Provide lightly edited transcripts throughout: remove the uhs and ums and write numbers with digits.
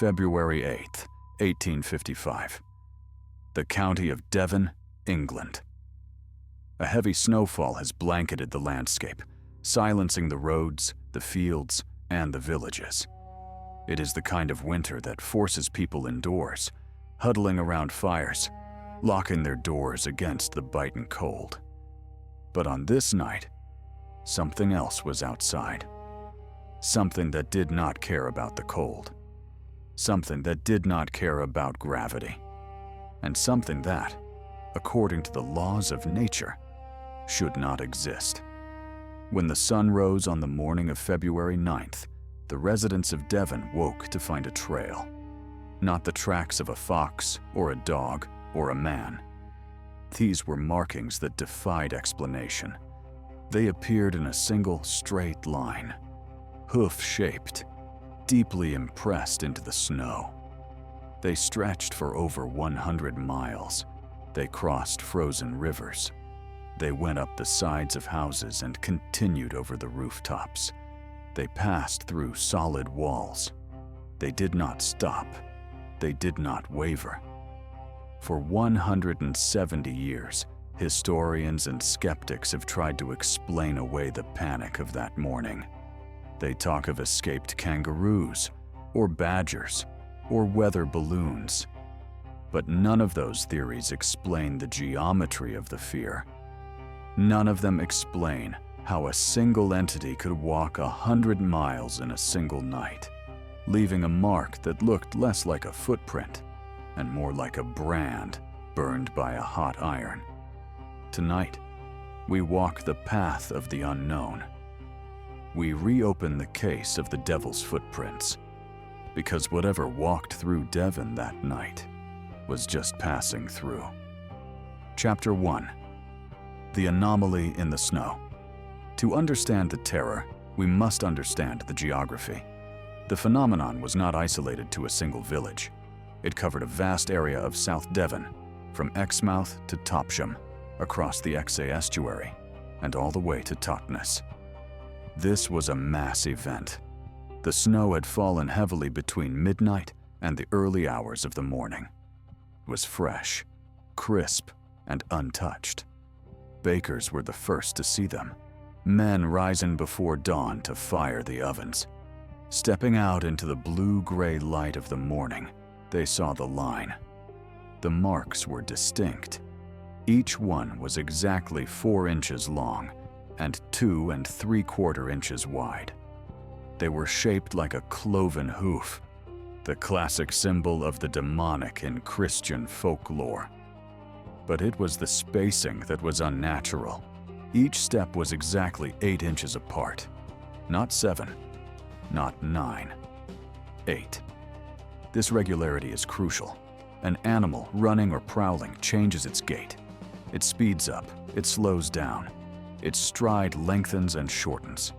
February 8th, 1855. The county of Devon, England. A heavy snowfall has blanketed the landscape, silencing the roads, the fields, and the villages. It is the kind of winter that forces people indoors, huddling around fires, locking their doors against the biting cold. But on this night, something else was outside. Something that did not care about the cold. Something that did not care about gravity. And something that, according to the laws of nature, should not exist. When the sun rose on the morning of February 9th, the residents of Devon woke to find a trail. Not the tracks of a fox or a dog or a man. These were markings that defied explanation. They appeared in a single straight line, hoof-shaped, deeply impressed into the snow. They stretched for over 100 miles. They crossed frozen rivers. They went up the sides of houses and continued over the rooftops. They passed through solid walls. They did not stop. They did not waver. For 170 years, historians and skeptics have tried to explain away the panic of that morning. They talk of escaped kangaroos, or badgers, or weather balloons. But none of those theories explain the geometry of the fear. None of them explain how a single entity could walk 100 miles in a single night, leaving a mark that looked less like a footprint and more like a brand burned by a hot iron. Tonight, we walk the path of the unknown. We reopen the case of the devil's footprints, because whatever walked through Devon that night was just passing through. Chapter 1. The Anomaly in the Snow. To understand the terror, we must understand the geography. The phenomenon was not isolated to a single village. It covered a vast area of South Devon, from Exmouth to Topsham, across the Exe estuary, and all the way to Totnes. This was a mass event. The snow had fallen heavily between midnight and the early hours of the morning. It was fresh, crisp, and untouched. Bakers were the first to see them, men rising before dawn to fire the ovens. Stepping out into the blue-gray light of the morning, they saw the line. The marks were distinct. Each one was exactly 4 inches long and 2 3/4 inches wide. They were shaped like a cloven hoof, the classic symbol of the demonic in Christian folklore. But it was the spacing that was unnatural. Each step was exactly 8 inches apart. Not 7, not 9, 8. This regularity is crucial. An animal running or prowling changes its gait. It speeds up, it slows down. Its stride lengthens and shortens.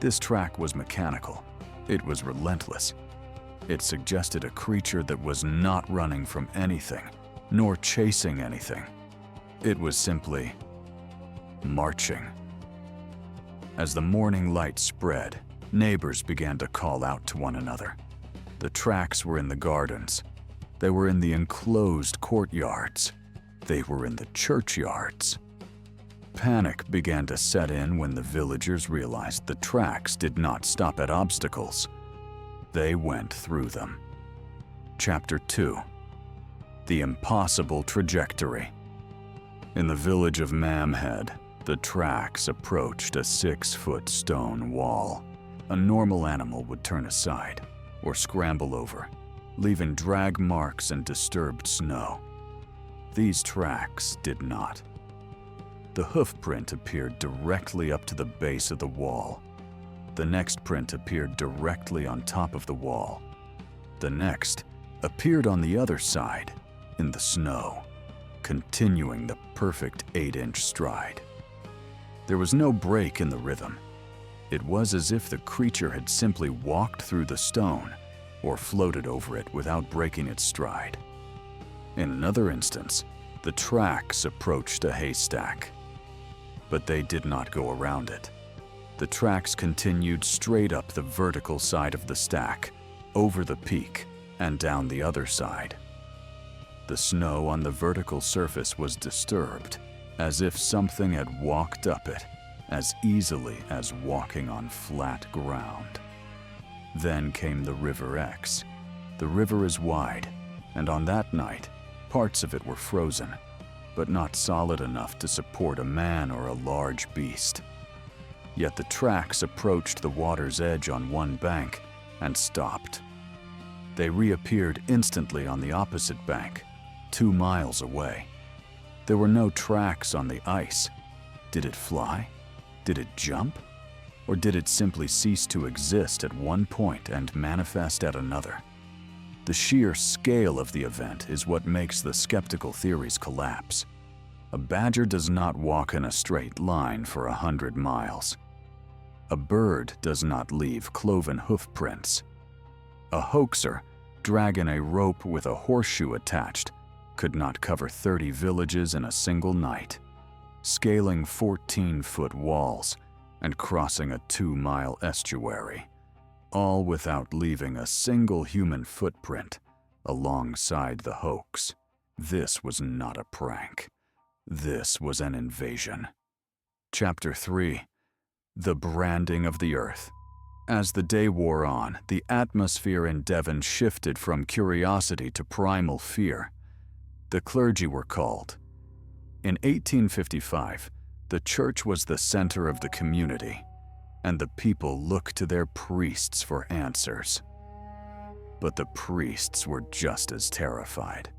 This track was mechanical. It was relentless. It suggested a creature that was not running from anything, nor chasing anything. It was simply marching. As the morning light spread, neighbors began to call out to one another. The tracks were in the gardens. They were in the enclosed courtyards. They were in the churchyards. Panic began to set in when the villagers realized the tracks did not stop at obstacles. They went through them. Chapter 2. The Impossible Trajectory. In the village of Mamhead, the tracks approached a 6-foot stone wall. A normal animal would turn aside or scramble over, leaving drag marks and disturbed snow. These tracks did not. The hoof print appeared directly up to the base of the wall. The next print appeared directly on top of the wall. The next appeared on the other side, in the snow, continuing the perfect 8-inch stride. There was no break in the rhythm. It was as if the creature had simply walked through the stone or floated over it without breaking its stride. In another instance, the tracks approached a haystack, but they did not go around it. The tracks continued straight up the vertical side of the stack, over the peak, and down the other side. The snow on the vertical surface was disturbed, as if something had walked up it as easily as walking on flat ground. Then came the River X. The river is wide, and on that night, parts of it were frozen, but not solid enough to support a man or a large beast. Yet the tracks approached the water's edge on one bank and stopped. They reappeared instantly on the opposite bank, 2 miles away. There were no tracks on the ice. Did it fly? Did it jump? Or did it simply cease to exist at one point and manifest at another? The sheer scale of the event is what makes the skeptical theories collapse. A badger does not walk in a straight line for 100 miles. A bird does not leave cloven hoof prints. A hoaxer, dragging a rope with a horseshoe attached, could not cover 30 villages in a single night, scaling 14-foot walls and crossing a 2-mile estuary, all without leaving a single human footprint alongside the hoax. This was not a prank. This was an invasion. Chapter 3. The Branding of the Earth. As the day wore on, the atmosphere in Devon shifted from curiosity to primal fear. The clergy were called. In 1855, the church was the center of the community, and the people looked to their priests for answers. But the priests were just as terrified.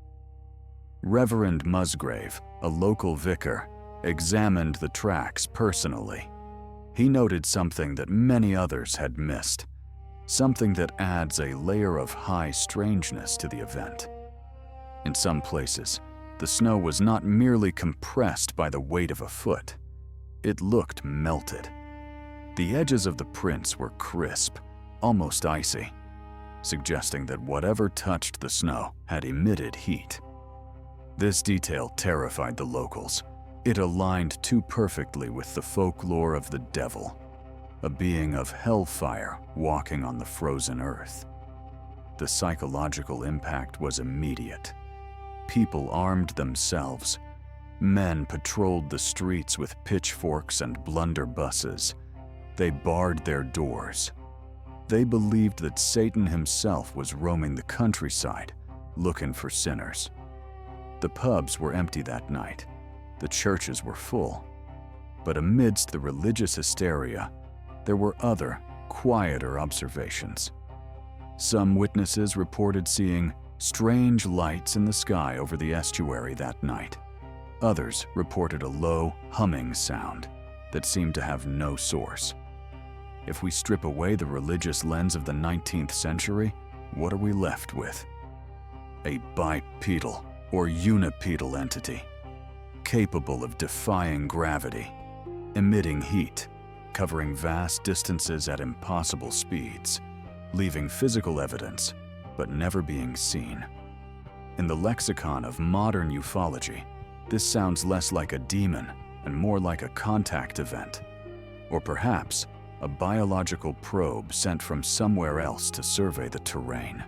Reverend Musgrave, a local vicar, examined the tracks personally. He noted something that many others had missed, something that adds a layer of high strangeness to the event. In some places, the snow was not merely compressed by the weight of a foot. It looked melted. The edges of the prints were crisp, almost icy, suggesting that whatever touched the snow had emitted heat. This detail terrified the locals. It aligned too perfectly with the folklore of the devil, a being of hellfire walking on the frozen earth. The psychological impact was immediate. People armed themselves. Men patrolled the streets with pitchforks and blunderbusses. They barred their doors. They believed that Satan himself was roaming the countryside, looking for sinners. The pubs were empty that night. The churches were full. But amidst the religious hysteria, there were other, quieter observations. Some witnesses reported seeing strange lights in the sky over the estuary that night. Others reported a low, humming sound that seemed to have no source. If we strip away the religious lens of the 19th century, what are we left with? A bipedal or unipedal entity, capable of defying gravity, emitting heat, covering vast distances at impossible speeds, leaving physical evidence, but never being seen. In the lexicon of modern ufology, this sounds less like a demon and more like a contact event, or perhaps a biological probe sent from somewhere else to survey the terrain.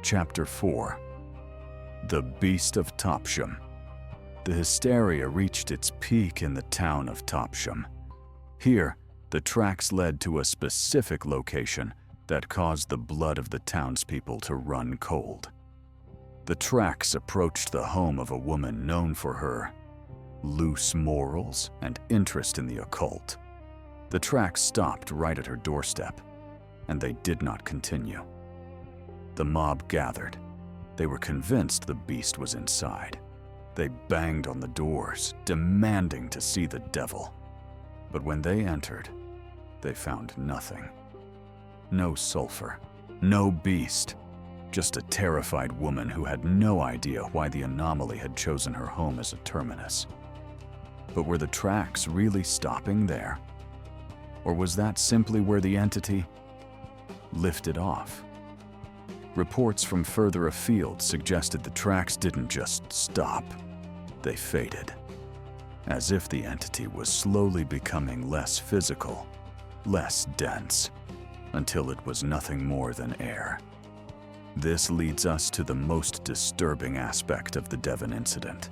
Chapter 4. The Beast of Topsham. The hysteria reached its peak in the town of Topsham. Here, the tracks led to a specific location that caused the blood of the townspeople to run cold. The tracks approached the home of a woman known for her loose morals and interest in the occult. The tracks stopped right at her doorstep, and they did not continue. The mob gathered. They were convinced the beast was inside. They banged on the doors, demanding to see the devil. But when they entered, they found nothing. No sulfur, no beast, just a terrified woman who had no idea why the Anomaly had chosen her home as a terminus. But were the tracks really stopping there? Or was that simply where the entity lifted off? Reports from further afield suggested the tracks didn't just stop, they faded, as if the entity was slowly becoming less physical, less dense, until it was nothing more than air. This leads us to the most disturbing aspect of the Devon incident.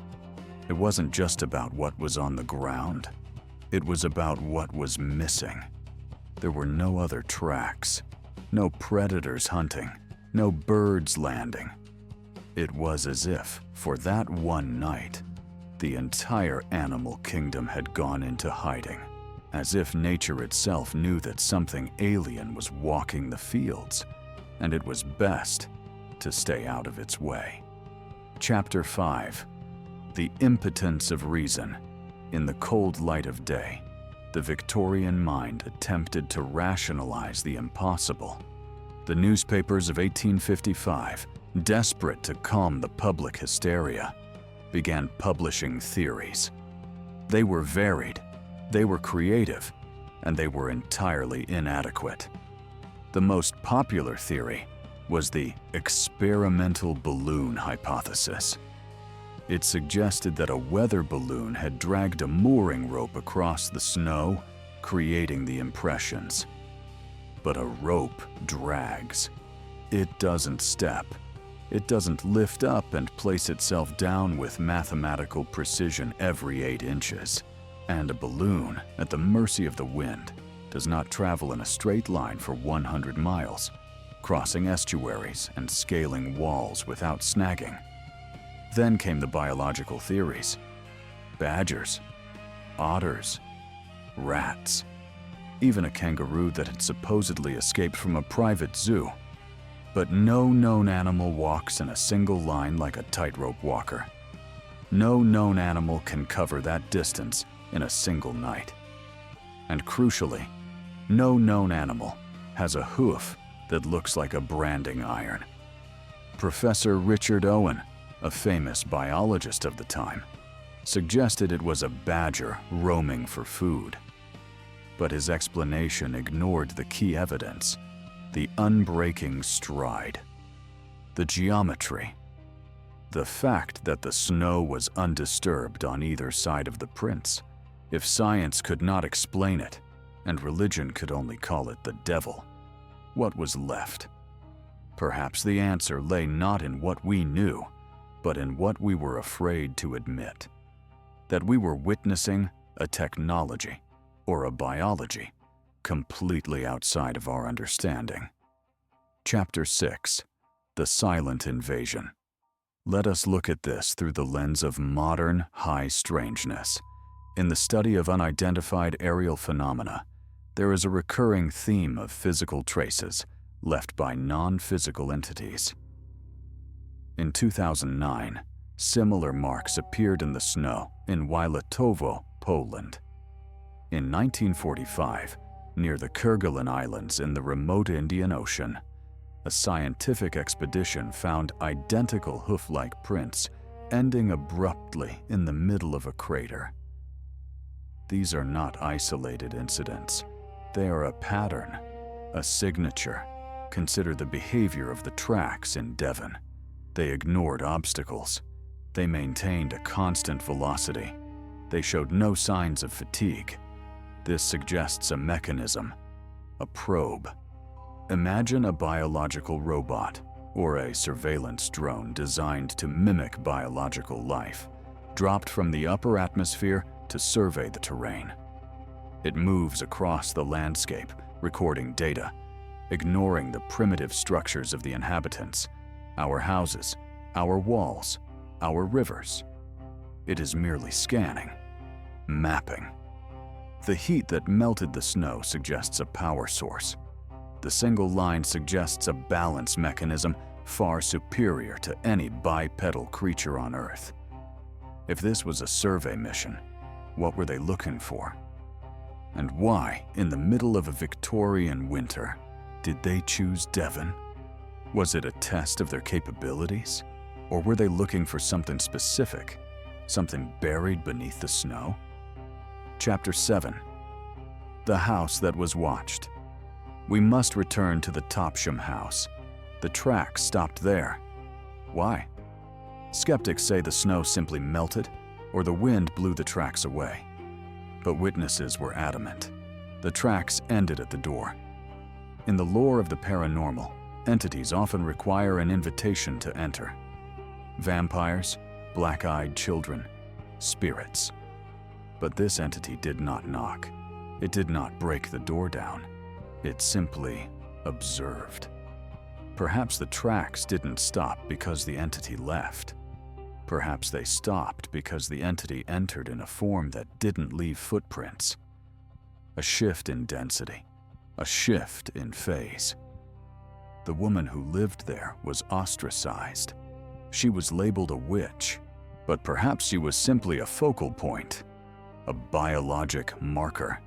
It wasn't just about what was on the ground. It was about what was missing. There were no other tracks, no predators hunting, no birds landing. It was as if, for that one night, the entire animal kingdom had gone into hiding, as if nature itself knew that something alien was walking the fields, and it was best to stay out of its way. Chapter 5. The impotence of reason. In the cold light of day, the Victorian mind attempted to rationalize the impossible. The newspapers of 1855, desperate to calm the public hysteria, began publishing theories. They were varied, they were creative, and they were entirely inadequate. The most popular theory was the experimental balloon hypothesis. It suggested that a weather balloon had dragged a mooring rope across the snow, creating the impressions. But a rope drags. It doesn't step. It doesn't lift up and place itself down with mathematical precision every 8 inches. And a balloon, at the mercy of the wind, does not travel in a straight line for 100 miles, crossing estuaries and scaling walls without snagging. Then came the biological theories. Badgers, otters, rats, even a kangaroo that had supposedly escaped from a private zoo. But no known animal walks in a single line like a tightrope walker. No known animal can cover that distance in a single night. And crucially, no known animal has a hoof that looks like a branding iron. Professor Richard Owen, a famous biologist of the time, suggested it was a badger roaming for food. But his explanation ignored the key evidence, the unbreaking stride, the geometry, the fact that the snow was undisturbed on either side of the prints. If science could not explain it, and religion could only call it the devil, what was left? Perhaps the answer lay not in what we knew, but in what we were afraid to admit. That we were witnessing a technology or a biology completely outside of our understanding. Chapter 6. The Silent Invasion. Let us look at this through the lens of modern high-strangeness. In the study of unidentified aerial phenomena, there is a recurring theme of physical traces left by non-physical entities. In 2009, similar marks appeared in the snow in Wyletowo, Poland. In 1945, near the Kerguelen Islands in the remote Indian Ocean, a scientific expedition found identical hoof-like prints ending abruptly in the middle of a crater. These are not isolated incidents. They are a pattern, a signature. Consider the behavior of the tracks in Devon. They ignored obstacles. They maintained a constant velocity. They showed no signs of fatigue. This suggests a mechanism, a probe. Imagine a biological robot or a surveillance drone designed to mimic biological life, dropped from the upper atmosphere to survey the terrain. It moves across the landscape, recording data, ignoring the primitive structures of the inhabitants, our houses, our walls, our rivers. It is merely scanning, mapping. The heat that melted the snow suggests a power source. The single line suggests a balance mechanism far superior to any bipedal creature on Earth. If this was a survey mission, what were they looking for? And why, in the middle of a Victorian winter, did they choose Devon? Was it a test of their capabilities? Or were they looking for something specific, something buried beneath the snow? Chapter 7. The House That Was Watched. We must return to the Topsham house. The tracks stopped there. Why? Skeptics say the snow simply melted, or the wind blew the tracks away. But witnesses were adamant. The tracks ended at the door. In the lore of the paranormal, entities often require an invitation to enter. Vampires, black-eyed children, spirits. But this entity did not knock. It did not break the door down. It simply observed. Perhaps the tracks didn't stop because the entity left. Perhaps they stopped because the entity entered in a form that didn't leave footprints. A shift in density, a shift in phase. The woman who lived there was ostracized. She was labeled a witch, but perhaps she was simply a focal point, a biologic marker.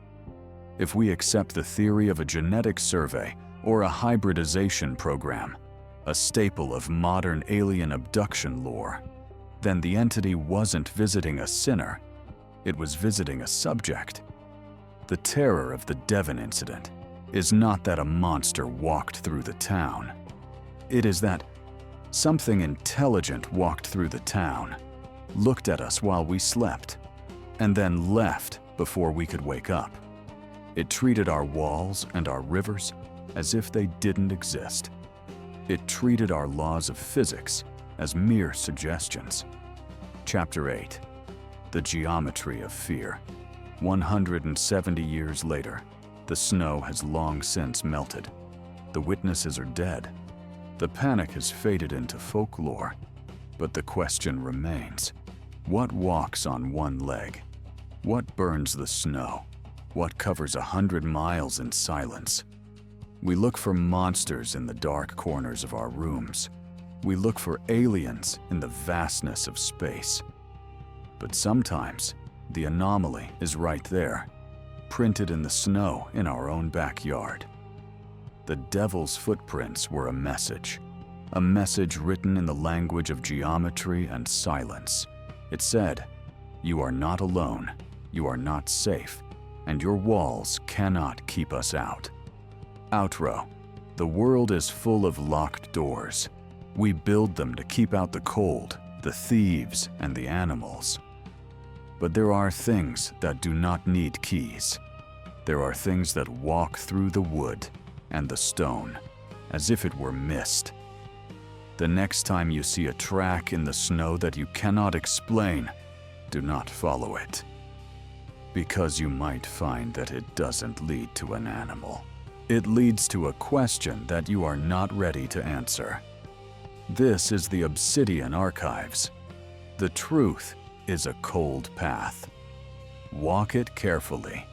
If we accept the theory of a genetic survey or a hybridization program, a staple of modern alien abduction lore, then the entity wasn't visiting a sinner, it was visiting a subject. The terror of the Devon incident is not that a monster walked through the town. It is that something intelligent walked through the town, looked at us while we slept, and then left before we could wake up. It treated our walls and our rivers as if they didn't exist. It treated our laws of physics as mere suggestions. Chapter 8. The Geometry of Fear. 170 years later, the snow has long since melted. The witnesses are dead. The panic has faded into folklore. But the question remains: what walks on one leg? What burns the snow? What covers 100 miles in silence? We look for monsters in the dark corners of our rooms. We look for aliens in the vastness of space. But sometimes, the anomaly is right there, printed in the snow in our own backyard. The devil's footprints were a message written in the language of geometry and silence. It said, "You are not alone, you are not safe, and your walls cannot keep us out." Outro. The world is full of locked doors. We build them to keep out the cold, the thieves, and the animals. But there are things that do not need keys. There are things that walk through the wood and the stone, as if it were mist. The next time you see a track in the snow that you cannot explain, do not follow it, because you might find that it doesn't lead to an animal. It leads to a question that you are not ready to answer. This is the Obsidian Archives. The truth is a cold path. Walk it carefully.